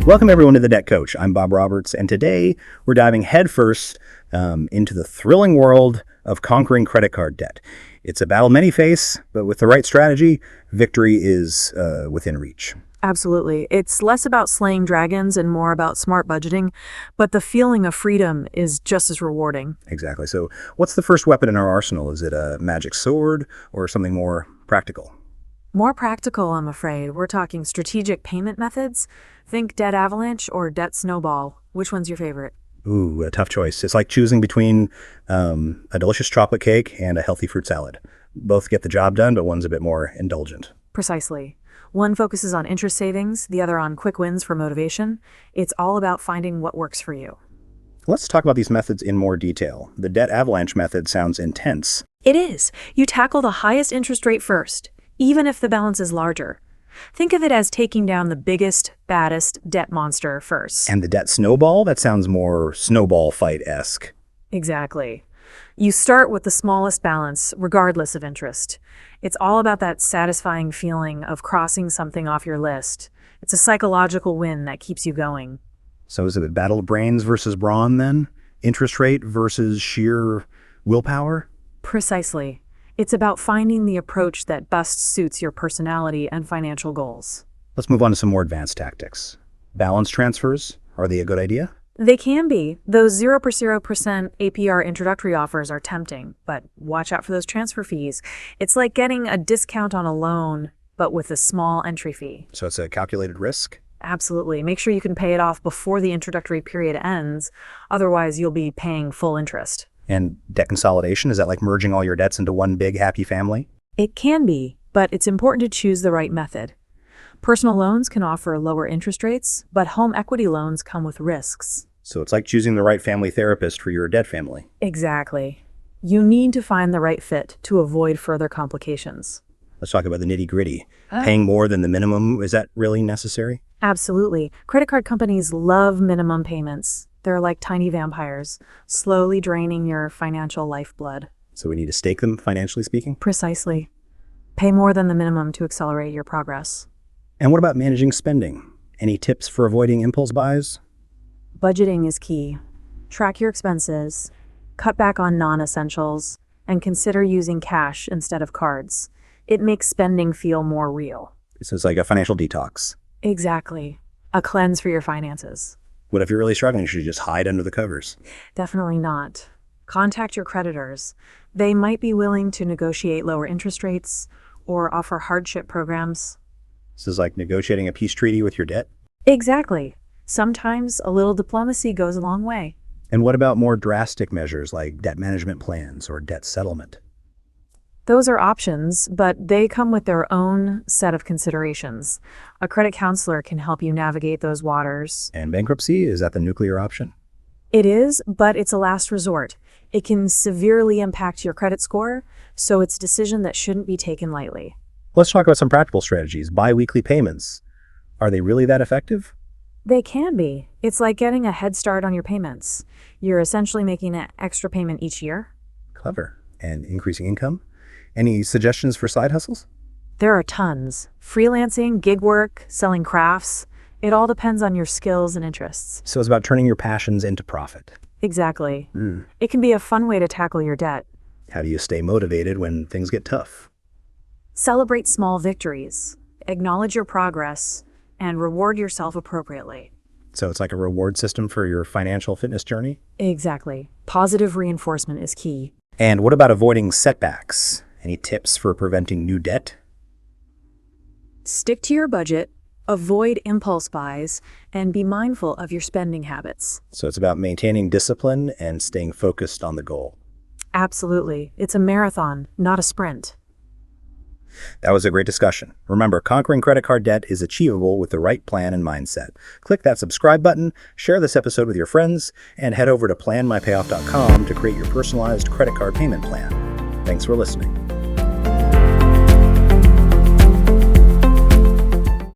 Welcome everyone to The Debt Coach. I'm Bob Roberts, and today we're diving headfirst into the thrilling world of conquering credit card debt. It's a battle many face, but with the right strategy, victory is within reach. Absolutely. It's less about slaying dragons and more about smart budgeting, but the feeling of freedom is just as rewarding. Exactly. So what's the first weapon in our arsenal? Is it a magic sword or something more practical? More practical, I'm afraid. We're talking strategic payment methods. Think debt avalanche or debt snowball. Which one's your favorite? Ooh, a tough choice. It's like choosing between a delicious chocolate cake and a healthy fruit salad. Both get the job done, but one's a bit more indulgent. Precisely. One focuses on interest savings, the other on quick wins for motivation. It's all about finding what works for you. Let's talk about these methods in more detail. The debt avalanche method sounds intense. It is. You tackle the highest interest rate first, even if the balance is larger. Think of it as taking down the biggest, baddest debt monster first. And the debt snowball? That sounds more snowball fight-esque. Exactly. You start with the smallest balance, regardless of interest. It's all about that satisfying feeling of crossing something off your list. It's a psychological win that keeps you going. So is it a battle of brains versus brawn then? Interest rate versus sheer willpower? Precisely. It's about finding the approach that best suits your personality and financial goals. Let's move on to some more advanced tactics. Balance transfers, are they a good idea? They can be. Those 0% APR introductory offers are tempting, but watch out for those transfer fees. It's like getting a discount on a loan, but with a small entry fee. So it's a calculated risk? Absolutely. Make sure you can pay it off before the introductory period ends. Otherwise, you'll be paying full interest. And debt consolidation, is that like merging all your debts into one big happy family? It can be, but it's important to choose the right method. Personal loans can offer lower interest rates, but home equity loans come with risks. So it's like choosing the right family therapist for your debt family. Exactly. You need to find the right fit to avoid further complications. Let's talk about the nitty-gritty. Paying more than the minimum, is that really necessary? Absolutely. Credit card companies love minimum payments. They're like tiny vampires, slowly draining your financial lifeblood. So we need to stake them, financially speaking? Precisely. Pay more than the minimum to accelerate your progress. And what about managing spending? Any tips for avoiding impulse buys? Budgeting is key. Track your expenses, cut back on non-essentials, and consider using cash instead of cards. It makes spending feel more real. So it's like a financial detox. Exactly. A cleanse for your finances. What if you're really struggling? Should you just hide under the covers? Definitely not. Contact your creditors. They might be willing to negotiate lower interest rates or offer hardship programs. This is like negotiating a peace treaty with your debt? Exactly. Sometimes a little diplomacy goes a long way. And what about more drastic measures like debt management plans or debt settlement? Those are options, but they come with their own set of considerations. A credit counselor can help you navigate those waters. And bankruptcy, is that the nuclear option? It is, but it's a last resort. It can severely impact your credit score, so it's a decision that shouldn't be taken lightly. Let's talk about some practical strategies. Bi-weekly payments. Are they really that effective? They can be. It's like getting a head start on your payments. You're essentially making an extra payment each year. Clever. And increasing income? Any suggestions for side hustles? There are tons. Freelancing, gig work, selling crafts. It all depends on your skills and interests. So it's about turning your passions into profit. Exactly. It can be a fun way to tackle your debt. How do you stay motivated when things get tough? Celebrate small victories. Acknowledge your progress and reward yourself appropriately. So it's like a reward system for your financial fitness journey? Exactly. Positive reinforcement is key. And what about avoiding setbacks? Any tips for preventing new debt? Stick to your budget, avoid impulse buys, and be mindful of your spending habits. So it's about maintaining discipline and staying focused on the goal. Absolutely. It's a marathon, not a sprint. That was a great discussion. Remember, conquering credit card debt is achievable with the right plan and mindset. Click that subscribe button, share this episode with your friends, and head over to PlanMyPayoff.com to create your personalized credit card payment plan. Thanks for listening.